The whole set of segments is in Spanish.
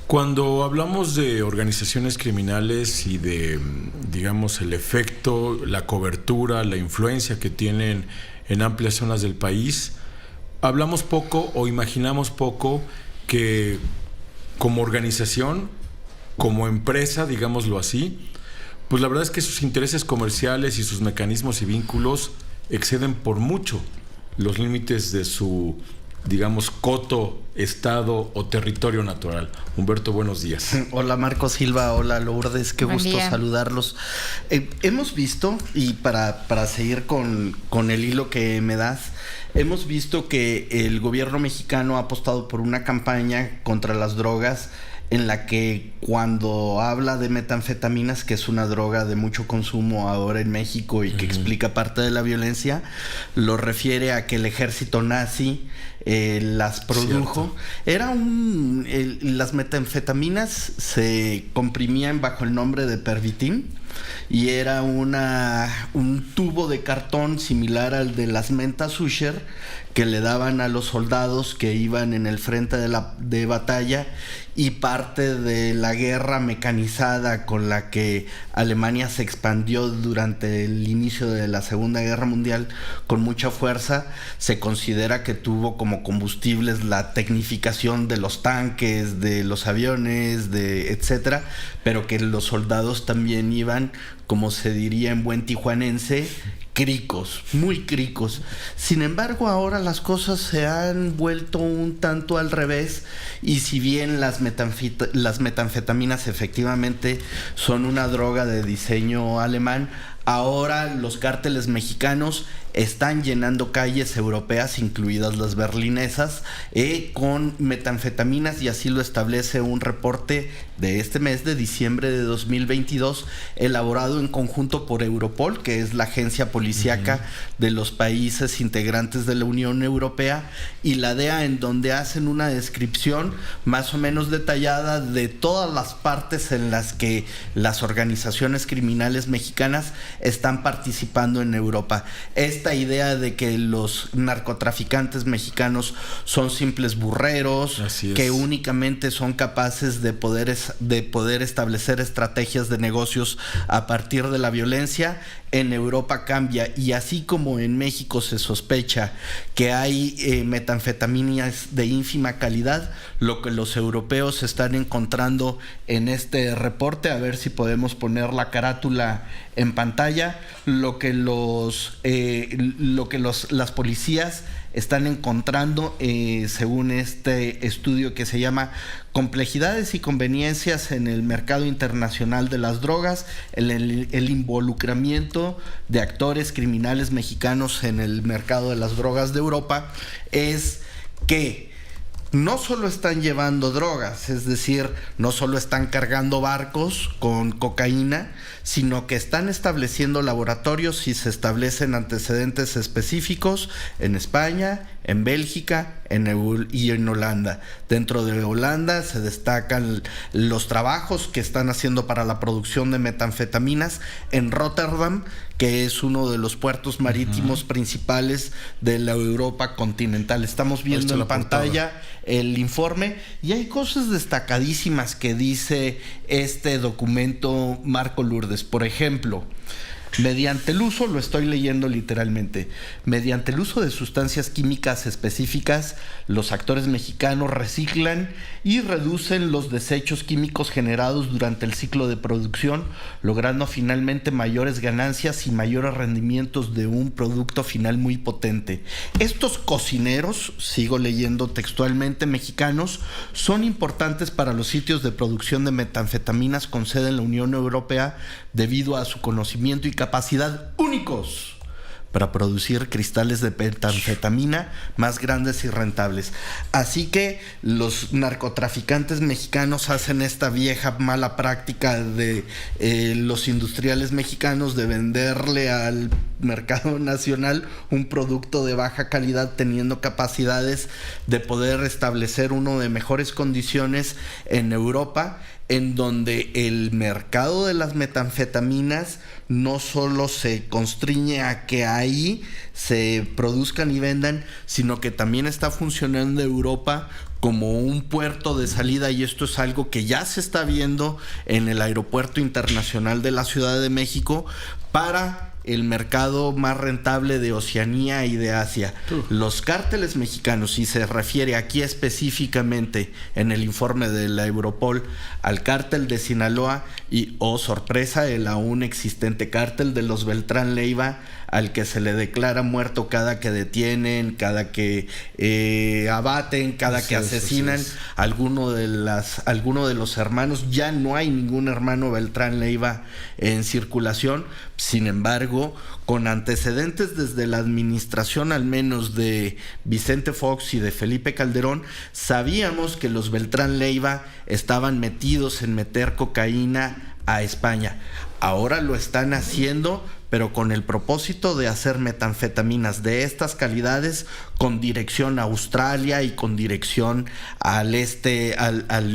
Cuando hablamos de organizaciones criminales y de, digamos, el efecto, la cobertura, la influencia que tienen en amplias zonas del país, hablamos poco o imaginamos poco que como organización, como empresa, digámoslo así, pues la verdad es que sus intereses comerciales y sus mecanismos y vínculos exceden por mucho los límites de su, digamos, coto, estado o territorio natural. Humberto, buenos días. Hola Marco Silva, hola Lourdes, qué Buen gusto día. saludarlos. Hemos visto, y para seguir con el hilo que me das, hemos visto que el gobierno mexicano ha apostado por una campaña contra las drogas en la que cuando habla de metanfetaminas, que es una droga de mucho consumo ahora en México y que explica parte de la violencia, lo refiere a que el ejército nazi las produjo. Las metanfetaminas se comprimían bajo el nombre de Pervitin y era un tubo de cartón similar al de las mentas Usher que le daban a los soldados que iban en el frente de batalla, y parte de la guerra mecanizada con la que Alemania se expandió durante el inicio de la Segunda Guerra Mundial con mucha fuerza. Se considera que tuvo como combustibles la tecnificación de los tanques, de los aviones, etcétera, pero que los soldados también iban, como se diría en buen tijuanense, cricos, muy cricos. Sin embargo, ahora las cosas se han vuelto un tanto al revés, y si bien las metanfetaminas efectivamente son una droga de diseño alemán, ahora los cárteles mexicanos están llenando calles europeas, incluidas las berlinesas, con metanfetaminas, y así lo establece un reporte de este mes de diciembre de 2022, elaborado en conjunto por Europol, que es la agencia policíaca de los países integrantes de la Unión Europea, y la DEA, en donde hacen una descripción más o menos detallada de todas las partes en las que las organizaciones criminales mexicanas están participando en Europa. Esta idea de que los narcotraficantes mexicanos son simples burreros, que únicamente son capaces de poder establecer estrategias de negocios a partir de la violencia, en Europa cambia. Y así como en México se sospecha que hay metanfetaminas de ínfima calidad, lo que los europeos están encontrando en este reporte, a ver si podemos poner la carátula en pantalla, lo que las policías están encontrando, según este estudio que se llama Complejidades y conveniencias en el mercado internacional de las drogas, el involucramiento de actores criminales mexicanos en el mercado de las drogas de Europa, es que no solo están llevando drogas, es decir, no solo están cargando barcos con cocaína, sino que están estableciendo laboratorios y se establecen antecedentes específicos en España, en Bélgica y en Holanda. Dentro de Holanda se destacan los trabajos que están haciendo para la producción de metanfetaminas en Rotterdam, que es uno de los puertos marítimos principales de la Europa continental. Estamos viendo en pantalla el informe, y hay cosas destacadísimas que dice este documento, Marco, Lourdes. Por ejemplo, mediante el uso, lo estoy leyendo literalmente, mediante el uso de sustancias químicas específicas, los actores mexicanos reciclan y reducen los desechos químicos generados durante el ciclo de producción, logrando finalmente mayores ganancias y mayores rendimientos de un producto final muy potente. Estos cocineros, sigo leyendo textualmente, mexicanos, son importantes para los sitios de producción de metanfetaminas con sede en la Unión Europea, debido a su conocimiento y capacidad únicos para producir cristales de metanfetamina más grandes y rentables. Así que los narcotraficantes mexicanos hacen esta vieja mala práctica de los industriales mexicanos de venderle al mercado nacional un producto de baja calidad, teniendo capacidades de poder establecer uno de mejores condiciones en Europa, en donde el mercado de las metanfetaminas no solo se constriñe a que ahí se produzcan y vendan, sino que también está funcionando Europa como un puerto de salida, y esto es algo que ya se está viendo en el Aeropuerto Internacional de la Ciudad de México, para el mercado más rentable de Oceanía y de Asia. Los cárteles mexicanos, y se refiere aquí específicamente en el informe de la Europol al cártel de Sinaloa y, oh sorpresa, el aún existente cártel de los Beltrán Leiva, al que se le declara muerto cada que detienen, cada que abaten, cada que asesinan alguno de los hermanos. Ya no hay ningún hermano Beltrán Leiva en circulación. Sin embargo, con antecedentes desde la administración al menos de Vicente Fox y de Felipe Calderón, sabíamos que los Beltrán Leiva estaban metidos en meter cocaína a España. Ahora lo están haciendo, pero con el propósito de hacer metanfetaminas de estas calidades con dirección a Australia y con dirección al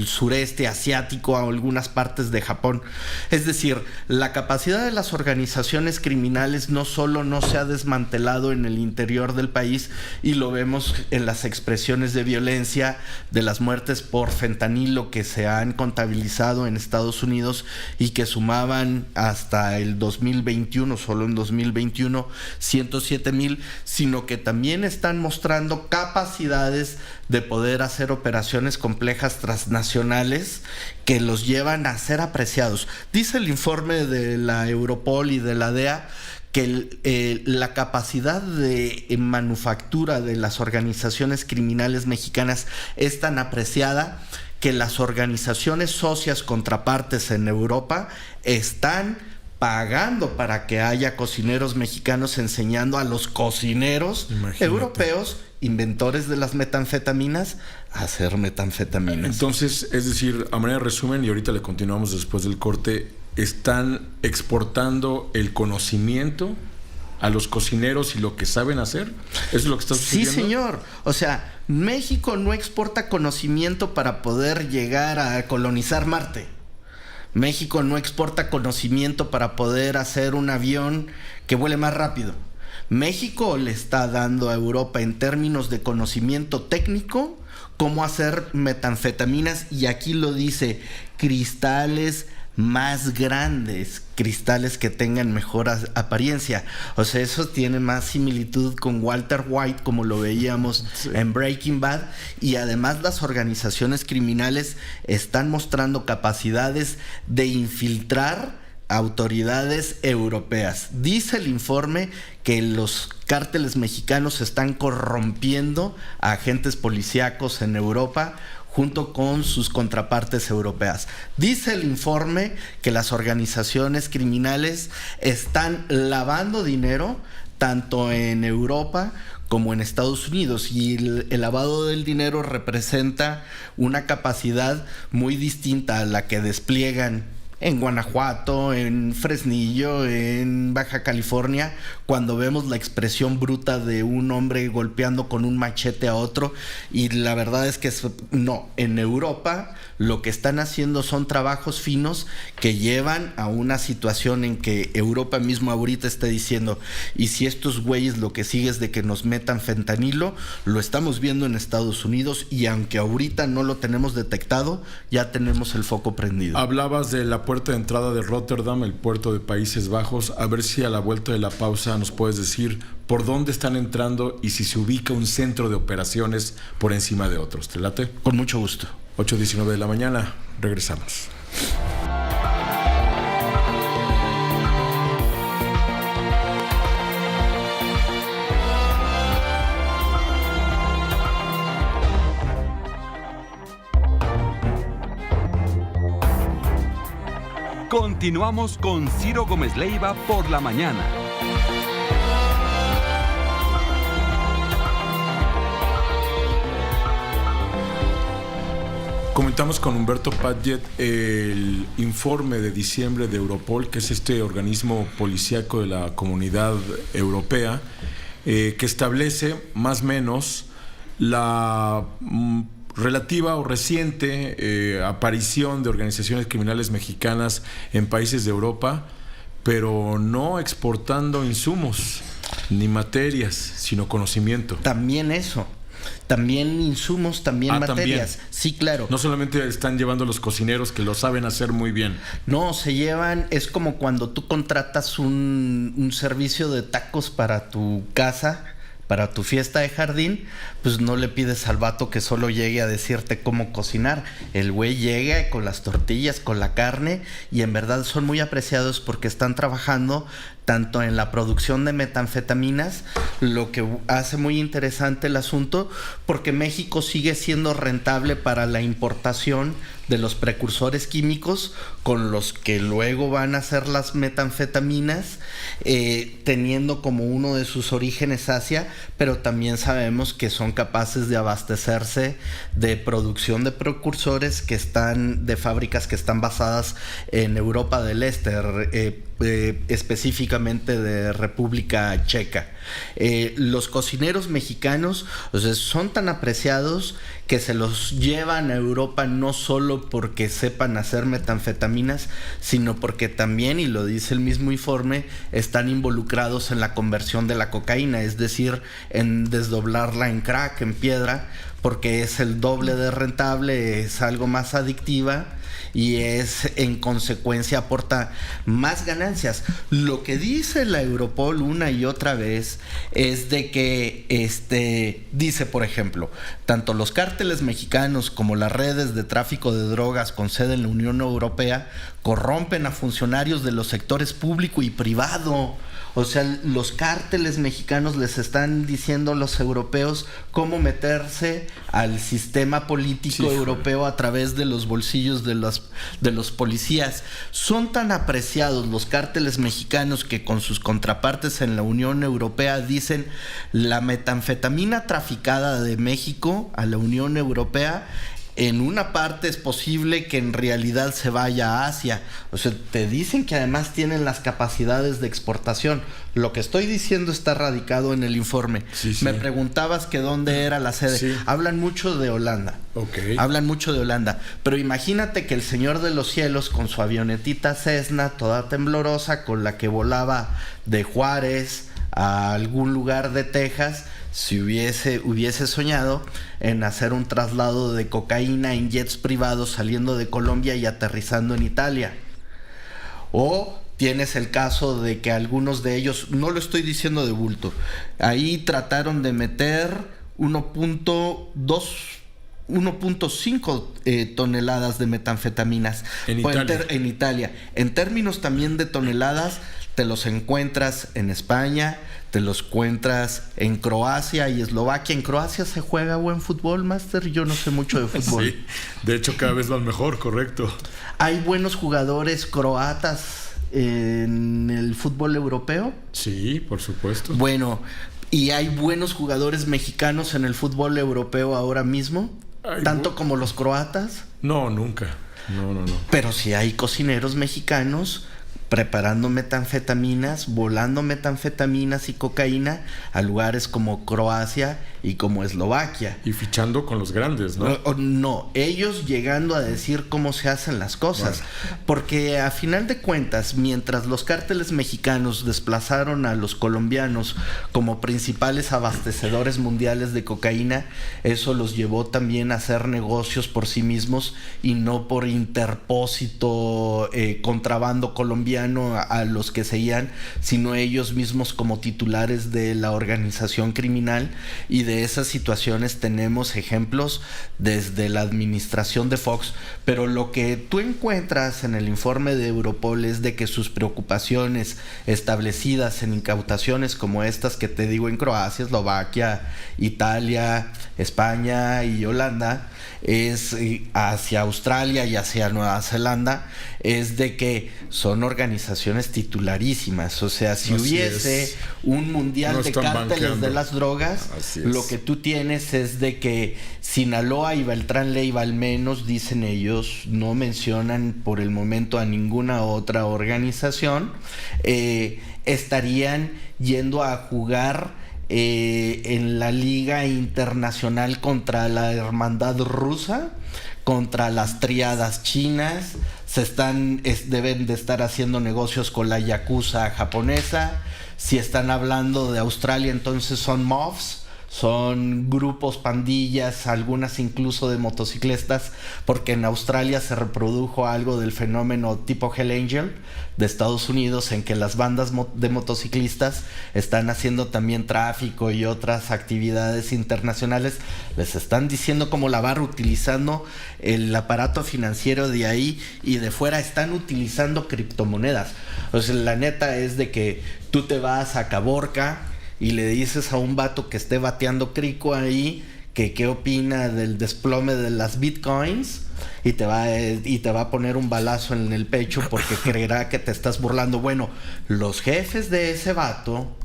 sureste asiático, a algunas partes de Japón. Es decir, la capacidad de las organizaciones criminales no solo no se ha desmantelado en el interior del país, y lo vemos en las expresiones de violencia de las muertes por fentanilo que se han contabilizado en Estados Unidos y que sumaban hasta el 2021, solo en 2021, 107,000, sino que también están mostrando capacidades de poder hacer operaciones complejas transnacionales que los llevan a ser apreciados. Dice el informe de la Europol y de la DEA que la capacidad de manufactura de las organizaciones criminales mexicanas es tan apreciada que las organizaciones socias contrapartes en Europa están pagando para que haya cocineros mexicanos enseñando a los cocineros europeos, inventores de las metanfetaminas, a hacer metanfetaminas. Entonces, es decir, a manera de resumen, y ahorita le continuamos después del corte, están exportando el conocimiento a los cocineros y lo que saben hacer. ¿Eso es lo que está sucediendo? Sí, señor. O sea, México no exporta conocimiento para poder llegar a colonizar Marte. México no exporta conocimiento para poder hacer un avión que vuele más rápido. México le está dando a Europa, en términos de conocimiento técnico, cómo hacer metanfetaminas, y aquí lo dice, cristales más grandes, cristales que tengan mejor apariencia. O sea, eso tiene más similitud con Walter White, como lo veíamos en Breaking Bad, y además las organizaciones criminales están mostrando capacidades de infiltrar autoridades europeas. Dice el informe que los cárteles mexicanos están corrompiendo a agentes policíacos en Europa junto con sus contrapartes europeas. Dice el informe que las organizaciones criminales están lavando dinero tanto en Europa como en Estados Unidos, y el lavado del dinero representa una capacidad muy distinta a la que despliegan en Guanajuato, en Fresnillo, en Baja California, cuando vemos la expresión bruta de un hombre golpeando con un machete a otro. Y la verdad es que no, en Europa lo que están haciendo son trabajos finos que llevan a una situación en que Europa mismo ahorita está diciendo, y si estos güeyes lo que sigue es de que nos metan fentanilo, lo estamos viendo en Estados Unidos, y aunque ahorita no lo tenemos detectado, ya tenemos el foco prendido. Hablabas de la puerta de entrada de Rotterdam, el puerto de Países Bajos. A ver si a la vuelta de la pausa nos puedes decir por dónde están entrando y si se ubica un centro de operaciones por encima de otros. ¿Te late? Con mucho gusto. 8:19 de la mañana. Regresamos. Continuamos con Ciro Gómez Leiva por la mañana. Comentamos con Humberto Padgett el informe de diciembre de Europol, que es este organismo policíaco de la Comunidad Europea, que establece más o menos la relativa o reciente aparición de organizaciones criminales mexicanas en países de Europa, pero no exportando insumos ni materias, sino conocimiento. También eso. también insumos, también materias. También. Sí, claro. No solamente están llevando los cocineros que lo saben hacer muy bien. No, se llevan, es como cuando tú contratas un servicio de tacos para tu casa, para tu fiesta de jardín, pues no le pides al vato que solo llegue a decirte cómo cocinar. El güey llega con las tortillas, con la carne, y en verdad son muy apreciados porque están trabajando tanto en la producción de metanfetaminas, lo que hace muy interesante el asunto, porque México sigue siendo rentable para la importación de los precursores químicos con los que luego van a hacer las metanfetaminas, teniendo como uno de sus orígenes Asia, pero también sabemos que son capaces de abastecerse de producción de precursores que están de fábricas que están basadas en Europa del Este, específicamente de República Checa. Los cocineros mexicanos, o sea, son tan apreciados que se los llevan a Europa no solo porque sepan hacer metanfetaminas, sino porque también, y lo dice el mismo informe, están involucrados en la conversión de la cocaína, es decir, en desdoblarla en crack, en piedra, porque es el doble de rentable, es algo más adictiva y es, en consecuencia, aporta más ganancias. Lo que dice la Europol una y otra vez es de que dice, por ejemplo, tanto los cárteles mexicanos como las redes de tráfico de drogas con sede en la Unión Europea corrompen a funcionarios de los sectores público y privado. O sea, los cárteles mexicanos les están diciendo a los europeos cómo meterse al sistema político europeo a través de los bolsillos de los policías. Son tan apreciados los cárteles mexicanos que con sus contrapartes en la Unión Europea dicen: la metanfetamina traficada de México a la Unión Europea, en una parte es posible que en realidad se vaya a Asia. O sea, te dicen que además tienen las capacidades de exportación. Lo que estoy diciendo está radicado en el informe. Sí. Me preguntabas que dónde era la sede. Sí. Hablan mucho de Holanda. Okay. Hablan mucho de Holanda. Pero imagínate que el Señor de los Cielos, con su avionetita Cessna toda temblorosa, con la que volaba de Juárez a algún lugar de Texas, si hubiese soñado en hacer un traslado de cocaína en jets privados saliendo de Colombia y aterrizando en Italia. O tienes el caso de que algunos de ellos, no lo estoy diciendo de bulto, ahí trataron de meter 1.5 toneladas de metanfetaminas en Italia. En términos también de toneladas, te los encuentras en España, te los encuentras en Croacia y Eslovaquia. En Croacia se juega buen fútbol, Master. Yo no sé mucho de fútbol. Sí, de hecho cada vez van mejor, correcto. ¿Hay buenos jugadores croatas en el fútbol europeo? Sí, por supuesto. Bueno, ¿y hay buenos jugadores mexicanos en el fútbol europeo ahora mismo? ¿Tanto como los croatas? No, nunca. No. Pero sí hay cocineros mexicanos preparando metanfetaminas, volando metanfetaminas y cocaína a lugares como Croacia y como Eslovaquia. Y fichando con los grandes, ¿no? No, ellos llegando a decir cómo se hacen las cosas. Bueno. Porque a final de cuentas, mientras los cárteles mexicanos desplazaron a los colombianos como principales abastecedores mundiales de cocaína, eso los llevó también a hacer negocios por sí mismos y no por interpósito contrabando colombiano a los que seguían, sino ellos mismos como titulares de la organización criminal. Y de esas situaciones tenemos ejemplos desde la administración de Fox. Pero lo que tú encuentras en el informe de Europol es de que sus preocupaciones establecidas en incautaciones como estas que te digo en Croacia, Eslovaquia, Italia, España y Holanda, es hacia Australia y hacia Nueva Zelanda, es de que son organizaciones titularísimas. O sea, si hubiese un mundial de cárteles de las drogas, lo que tú tienes es de que Sinaloa y Beltrán Leiva, al menos dicen ellos, no mencionan por el momento a ninguna otra organización, estarían yendo a jugar en la Liga Internacional contra la Hermandad Rusa, contra las triadas chinas, deben de estar haciendo negocios con la yakuza japonesa. Si están hablando de Australia, entonces son MOFs, son grupos, pandillas, algunas incluso de motociclistas, porque en Australia se reprodujo algo del fenómeno tipo Hell Angel de Estados Unidos, en que las bandas de motociclistas están haciendo también tráfico y otras actividades internacionales. Les están diciendo cómo lavar, utilizando el aparato financiero de ahí, y de fuera están utilizando criptomonedas. O sea, la neta es de que tú te vas a Caborca y le dices a un vato que esté bateando crico ahí que qué opina del desplome de las bitcoins, y te va a poner un balazo en el pecho porque creerá que te estás burlando. Bueno, los jefes de ese vato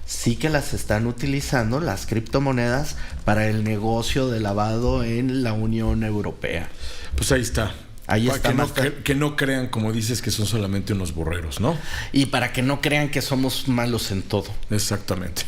sí que las están utilizando, las criptomonedas, para el negocio de lavado en la Unión Europea. Pues ahí está. Ahí está. Que no crean, como dices, que son solamente unos borreros, ¿no? Y para que no crean que somos malos en todo. Exactamente.